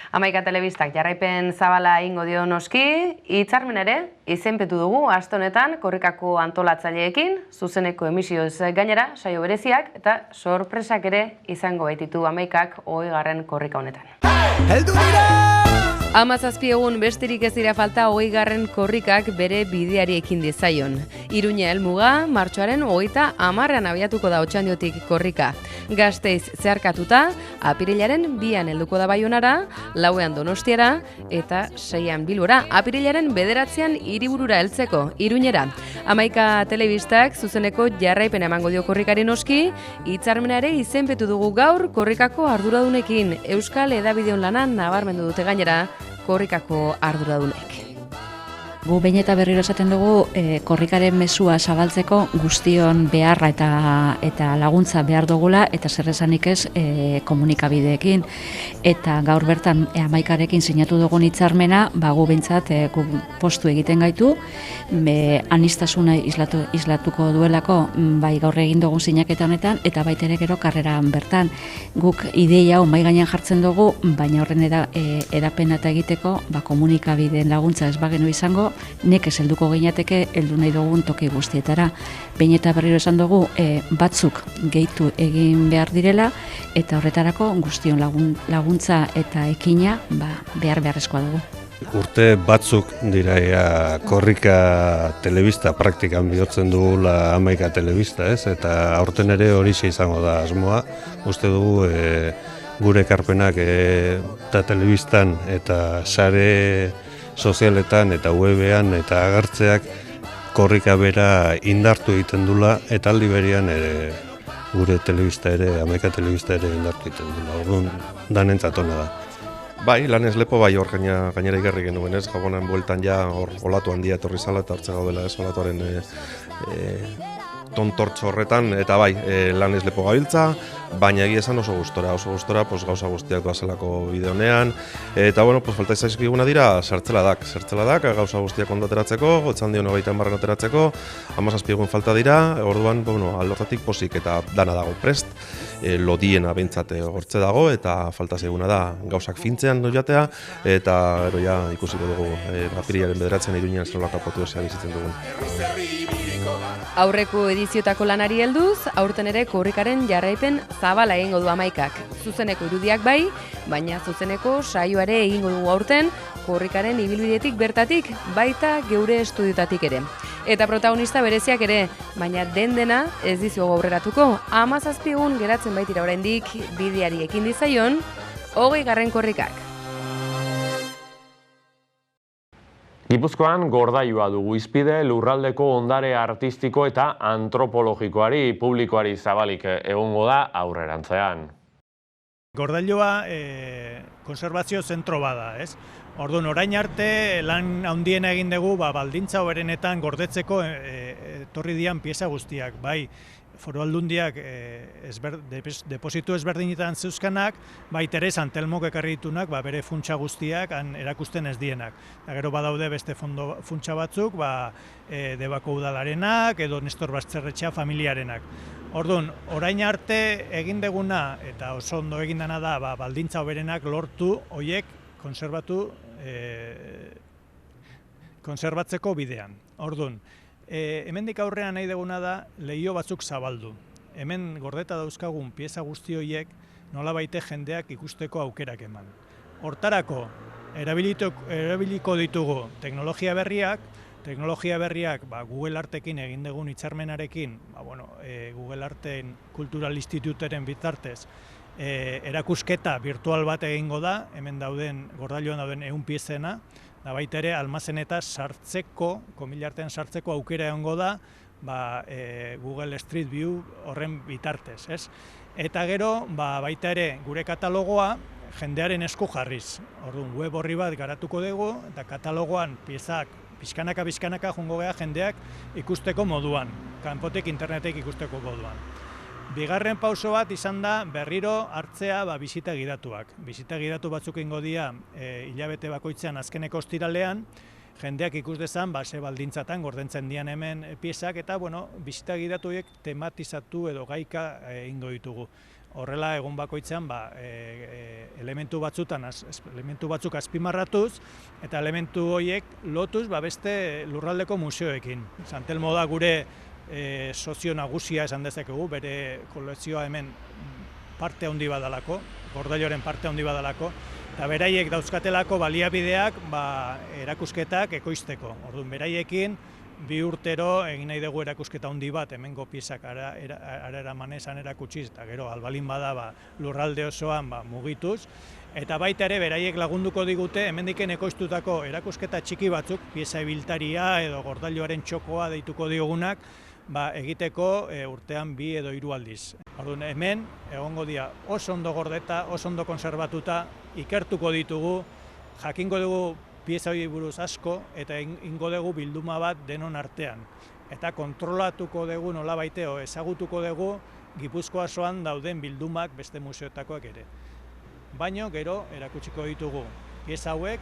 Hamaika telebistak jarraipen zabala ingo dio noski, hitzarmen ere, izenpetu dugu aste honetan korrikako antolatzaileekin, zuzeneko emisioz gainera, saio bereziak eta sorpresak ere izango baititu Hamaikak 20. korrika honetan. Hamazazpi egun besterik ez dira falta 20. korrikak bere bideari ekin dizaion. Iruña helmuga, martxoaren 30 abiatuko da Otxandiotik korrika. Gasteiz zeharkatuta, apirilaren 2 helduko da Baionara, 4 Donostiara eta 6 Bilbora. Apirilaren 9 hiriburura heltzeko, Iruñera. Hamaika telebistak zuzeneko jarraipen emango dio korrikari noski, hitzarmena ere izenpetu dugu gaur korrikako arduradunekin. Euskal Hedabideon lanan nabarmendu dute gainera korrikako arduradunek. Gu behin eta berriro esaten dugu korrikaren mezua zabaltzeko guztion beharra eta laguntza behar dugula eta zer esanik ez komunikabideekin. Eta gaur bertan Hamaikarekin sinatu dugun hitzarmena, gu behintzat postu egiten gaitu, aniztasuna islatuko duelako bai gaur egin dugun sinaketa honetan eta baita ere gero karreran bertan. Guk ideia hau mahai gainean jartzen dugu, baina horren edapena eta egiteko komunikabideen laguntza ez bagenu izango, nekez helduko ginateke heldu nahi dugun toki guztietara. Behin eta berriro esan dugu batzuk gehitu egin behar direla eta horretarako guztion laguntza eta ekina beharrezkoa dugu. Urte batzuk dira korrika telebista praktikan bihurtzen dugula Hamaika telebista, ez? Eta aurten ere horixe izango da asmoa. Uste dugu gure ekarpenak eta telebistan eta sare sozialetan eta webean eta agertzeak korrika bera indartu egiten dula eta aldi berean gure telebista ere, Hamaika telebista ere indartu egiten dula. Orduan danentzat ona da. Bai, lanez lepo bai hor gainera igarri genuen, ez? Gabonan bueltan ja hor olatu handia etorri zala eta hartze gaudela, ez? Olatuaren tontortxo horretan, eta bai, lanez lepo gabiltza, baina egia esan oso gustora, gauza guztiak doazelako bide honean, eta bueno, falta izaizkiguna dira sartzeladak, gauza guztiak ondo ateratzeko, Otxandion 20 ateratzeko, 17 egun falta dira, orduan, aldortatik posik eta dana dago prest, lodiena behintzate hortze dago, eta falta zaiguna da gauzak fintzean joatea, eta gero ja ikusiko dugu apirilaren 9 Iruñean zelolaka potuesea bizitzen dugun. Aurreko ediziotako lanari helduz, aurten ere korrikaren jarraipen zabala egingo du Hamaikak. Zuzeneko irudiak bai, baina zuzeneko saioare egingo dugu aurten korrikaren ibilbidetik bertatik, baita geure estudiotatik ere. Eta protagonista bereziak ere, baina dena ez dizugu aurreratuko. 17 egun geratzen baitira oraindik bideari ekin dizaion 20. korrikak. Gipuzkoan gordailua dugu izpide lurraldeko ondare artistiko eta antropologikoari publikoari zabalik egongo da aurrerantzean. Gordailua konservazio zentro bada, ez? Orduan, orain arte lan handiena egin dugu baldintza hoberenetan gordetzeko etorri dian pieza guztiak, bai foru aldundiak depositu ezberdinetan zeuzkanak, baitere San Telmok ekarri ditunak bere funtsa guztiak erakusten ez dienak. Eta gero badaude beste funtsa batzuk, Debako udalarenak edo Nestor Basterretxea familiarenak. Orduan, orain arte egin deguna eta oso ondo egin dena da baldintza hoberenak lortu horiek konserbatzeko bidean. Orduan, hemendik aurrean nahi deguna da leiho batzuk zabaldu. Hemen gordeta dauzkagun pieza guzti horiek nolabaite jendeak ikusteko aukerak eman. Hortarako, erabiliko ditugu teknologia berriak Google Artekin egin dugun hitzarmenarekin, Google Arten Kultural Instituteren bitartez, erakusketa virtual bat egingo da, hemen Gordailuan dauden 100 piezena, da baita ere almazeneta sartzeko, komilartean sartzeko aukera egongo da, Google Street View horren bitartez, ez? Eta gero, baita ere gure katalogoa jendearen esku jarriz. Orduan, web horri bat garatuko dugu, eta katalogoan piezak pixkanaka joango gara jendeak ikusteko moduan, kanpotik internetek ikusteko moduan. Bigarren pauso bat izan da berriro hartzea bisita gidatuak. Bisita gidatu batzuk egingo dira hilabete bakoitzean azkeneko ostiralean, jendeak ikus dezan ze baldintzatan gordentzen dian hemen piezak, eta bisita gidatuek tematizatu edo gaika egingo ditugu. Horrela egun bakoitzean elementu batzuk azpimarratuz eta elementu horiek lotuz beste lurraldeko museoekin. San Telmo da gure sozio nagusia esan dezakegu, bere kolekzioa hemen parte handi badalako, Gordailuaren parte handi badalako, eta beraiek dauzkatelako baliabideak erakusketak ekoizteko. Orduan, beraiekin 2 urtero egin nahi dugu erakusketa handi bat, hemengo piezak ara eramanezan erakutsiz, eta gero albalin bada lurralde osoan mugituz, eta baita ere beraiek lagunduko digute hemendiken ekoiztutako erakusketa txiki batzuk, pieza ibiltaria edo Gordailuaren txokoa deituko diogunak, egiteko urtean 2 edo 3 aldiz. Orduan, hemen egongo dira oso ondo gordeta, oso ondo konservatuta, ikertuko ditugu, jakingo dugu pieza hori buruz asko, eta ingo dugu bilduma bat denon artean. Eta kontrolatuko dugu nolabaite ezagutuko dugu Gipuzkoa osoan dauden bildumak beste museoetakoak ere. Baina gero erakutsiko ditugu pieza hauek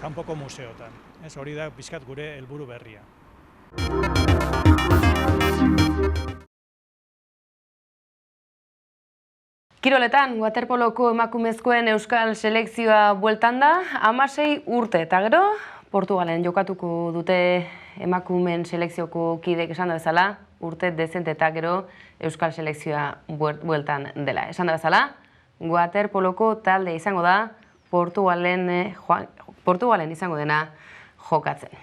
kanpoko museotan. Hori da pixkat gure helburu berria. Kiroletan, waterpoloko emakumezkoen euskal selekzioa bueltan da, 16 urte eta gero, Portugalen jokatuko dute emakumeen selekzioko kideek esan da bezala, urte dezente eta gero euskal selekzioa bueltan dela. Esan da bezala, waterpoloko talde izango da, Portugalen izango dena jokatzen.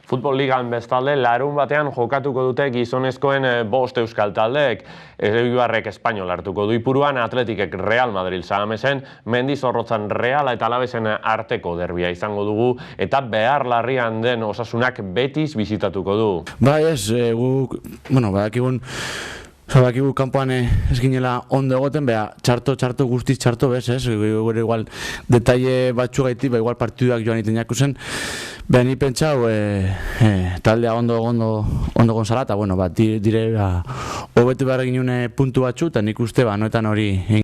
Futbol ligan bestalde, larun batean jokatuko dute gizonezkoen 5 euskal taldeek. Eibarrek Espainol hartuko du ipuruan, Atletikek Real Madrid Sagamesen, Mendizorrotzan Reala eta Alavesen arteko derbia izango dugu, eta behar larrian den Osasunak Betis bizitatuko du. Bakigu kanpoan ez ginela ondo egoten, txarto guztiz txarto bez, gure igual detaile batzu gaiti, igual partiduak joan iten jakuzen, ni pentsau taldea ondo gonzala, eta dire hobetu behar ginune puntu batzu, eta nik uste noetan hori.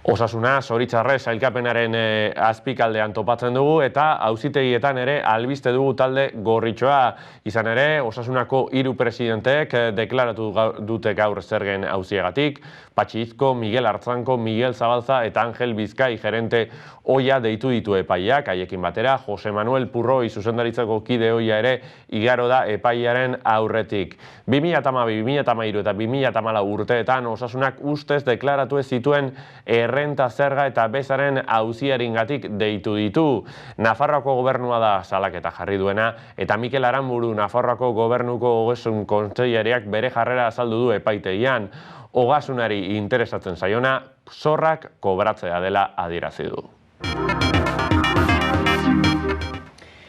Osasuna, zoritxarrez, sailkapenaren azpikaldean topatzen dugu eta auzitegietan ere albiste dugu talde gorritxoa. Izan ere, Osasunako 3 presidenteek deklaratu dute gaur zergen auziagatik. Patxi Izko, Miguel Artzanko, Miguel Zabalza eta Angel Bizkai gerente oia deitu ditu epaiak. Haiekin batera, Jose Manuel Purroi zuzendaritzako kide oia ere igaro da epaiaren aurretik. 2012, 2013 eta 2014 urteetan Osasunak ustez deklaratu ez zituen errenta zerga eta bezaren auziarengatik deitu ditu. Nafarroako gobernua da salaketa jarri duena, eta Mikel Aranburu Nafarroako gobernuko ogasun kontseilariak bere jarrera azaldu du epaitegian. Ogasunari interesatzen zaiona, zorrak kobratzea dela adierazi du.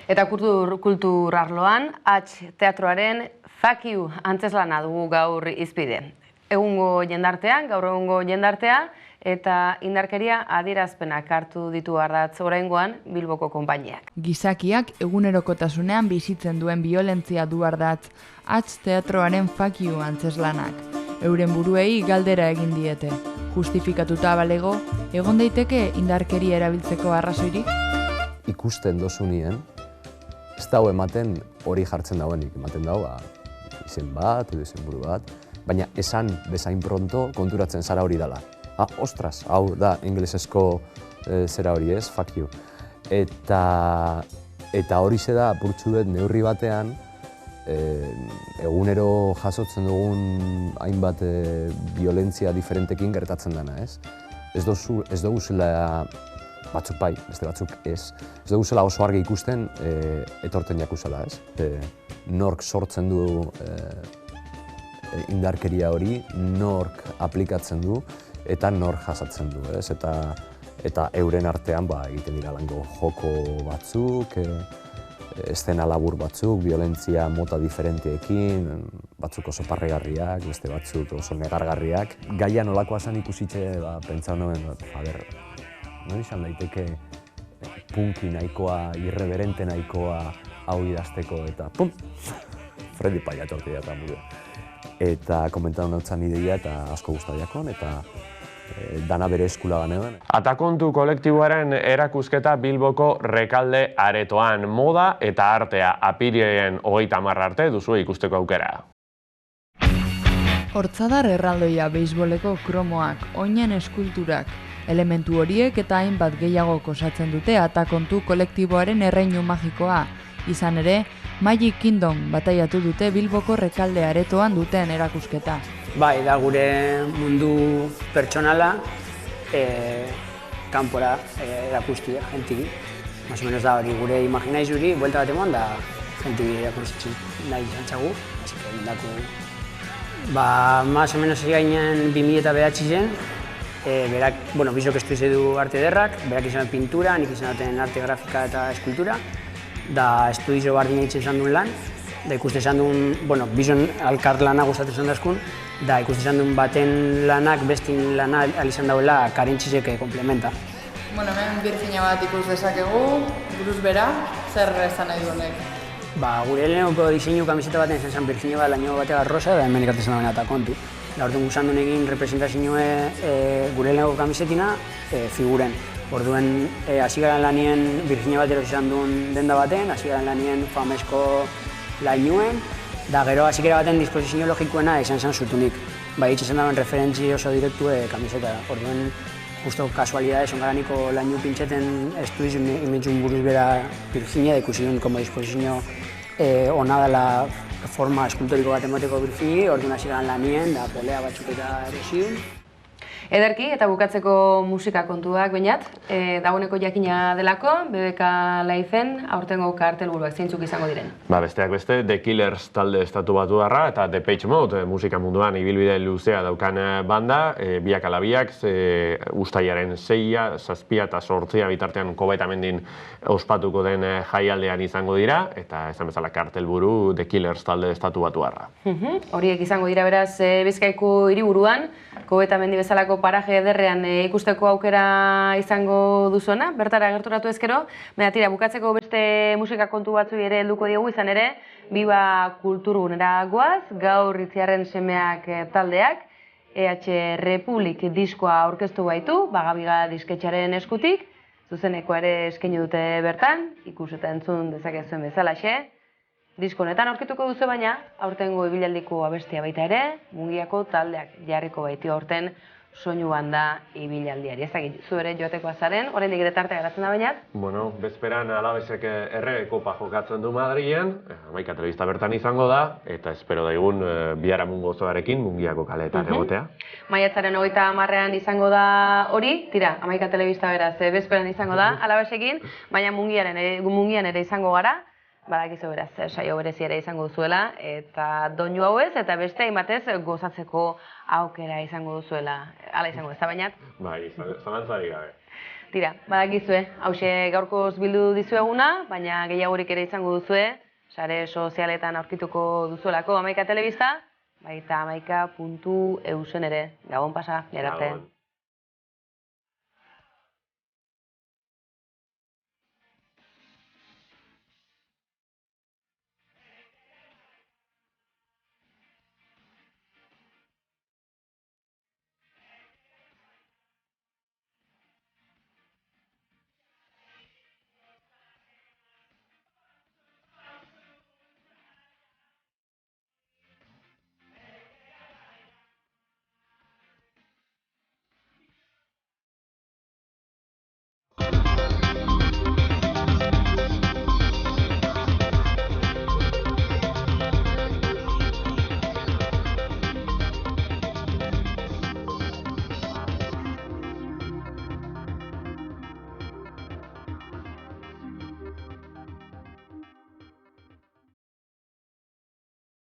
Eta kultur arloan, Teatroaren Fuck You antzeslana dugu gaur izpide. Gaur egungo jendartea, eta indarkeria adierazpenak hartu ditu ardatz oraingoan Bilboko konpainiak. Gizakiak egunerokotasunean bizitzen duen biolentzia du ardatz, Teatroaren Fuck You antzeslanak. Euren buruei galdera egin diete. Justifikatuta balego, egon daiteke indarkeria erabiltzeko arrazoirik? Ikusten dozunien, ez dago ematen hori jartzen dauenik. Ematen dago, izen bat edo izenburu bat, baina esan bezain pronto konturatzen zara hori dela. Ostras, hau da ingelesezko zera hori ez, fuck you. Eta hori da apurtxu dut neurri batean, egunero jasotzen dugun hainbat violentzia diferentekin gertatzen dena, ez? Ez dugu zela, batzuk bai, beste batzuk ez. Ez dugu zela oso argi ikusten etorten jakuzela, ez? Nork sortzen du indarkeria hori, nork aplikatzen du, eta nork jasatzen du, ez? Eta euren artean egiten dira lango joko batzuk, eszena labur batzuk, violentzia mota diferenteekin, batzuk oso parregarriak, beste batzuk oso negargarriak. Gaia nolakoa zen ikusitxe, pentsa honen, non izan daiteke punki nahikoa, irreverente nahikoa hau idazteko, eta pum! Freddy Paia tortilla eta muru. Eta komentatu nautzen ideia eta asko gustadiakon, eta dana bere eskula banean. Atakontu kolektiboaren erakusketa Bilboko Rekalde aretoan, moda eta artea apirilaren 30 arte duzu ikusteko aukera. Hortzadar erraldoia beisboleko kromoak, oinen eskulturak, elementu horiek eta hainbat gehiago osatzen dute atakontu kolektiboaren erreinu magikoa. Izan ere, Magic Kingdom bataiatu dute Bilboko Rekalde aretoan duten erakusketa. Bai, da gure mundu pertsonala kanpora erakustia, jentiki. Más o menos da hori gure imaginaiz hori, buelta bat emon, da jentiki erakustitzen nahi zantzagu. Así que indako... más o menos gainen 2009 zen, berak, bizok estuize du arte ederrak, berak izan pintura, nik izan duten arte grafika eta eskultura, da estudizo bardina hitzen izan duen lan, da ikuste izan duen, bizon alkart lana gustatzen izan dazkun, da ikuste izan duen baten lanak, bestin lana alizan dauela karentxizek komplementa. Hemen Virginia bat ikus dezakegu, buruz bera, zer esan nahi duenek? Gure lehenoko diseinu kamiseta baten izan zen Virginia bat laino batea rosa, da hemen ikatzen dagoen eta kontu. Orduan guzan duen egin representazioa gure lehenoko kamisetina figuren. Orduen, hasi garen lanien Virginia bat eros izan duen denda baten, hasi garen lanien famesko lainuen, da gero hasi gara baten disposizio logikoena izan zen zutunik. Itxezen dagoen referentzi oso direktu kamiseta. Orduen, justo kasualidades, ongaraniko lainu pintxeten estudiz imentzun buruz bera Virginia, da ikusi duen como disposizio ona dela forma eskultoriko bat emoteko Virginia, orduan hasi garen lanien, da polea batzuk eta erosiun. Ederki, eta bukatzeko musika kontuak bainat, dagoeneko jakina delako, BBK Live-en aurtengo kartelburuak zeintzuk izango diren. Besteak beste, The Killers talde estatu batuarra eta Depeche Mode musika munduan ibilbide luzea daukan banda, biak ala biak, uztailaren 6, 7 eta 8 bitartean Kobatamendin ospatuko den jaialdean izango dira, eta esan bezala kartelburu The Killers talde estatu batuarra. Horiek izango dira beraz Bizkaiko hiriburuan, Kobatamendi bezalako paraje ederrean ikusteko aukera izango duzuena, bertara gerturatu ezkero, baina tira, bukatzeko beste musika kontu batzu ere helduko diogu izan ere, Biba Kulturgunera goaz, gaur Itziarren Semeak taldeak, EH Republic diskoa aurkeztu baitu, Bagabiga disketxaren eskutik, zuzeneko ere eskaini dute bertan, ikus eta entzun dezakezuen bezalaxe. Disko honetan aurkituko duzu baina, aurtengo ibialdiko abestia baita ere, Mungiako taldeak jarriko baiti aurten soinu banda ibilaldiari. Ezagit, zu ere joateko azaren, oraindik ere tartea geratzen da bainat? Bezperan Alabesek errege kopa jokatzen du Madrilen, Hamaika telebista bertan izango da, eta espero daigun biharamun gozoarekin Mungiako kaleetan egotea. Maiatzaren 30ean izango da hori, tira, Hamaika telebista beraz, bezperan izango da Alabesekin, baina Mungian ere izango gara, badakizu beraz, saio berezi ere izango duzuela, eta doinu hau ez, eta beste hainbatez gozatzeko aukera izango duzuela. Hala izango ez da bainat? Zalantzari gabe. Tira, badakizue, hauxe gaurkoz bildu dizueguna, baina gehiagorik ere izango duzue, sare sozialetan aurkituko duzuelako Hamaika telebista, baita hamaika.eusen ere. Gabon pasa, jararte.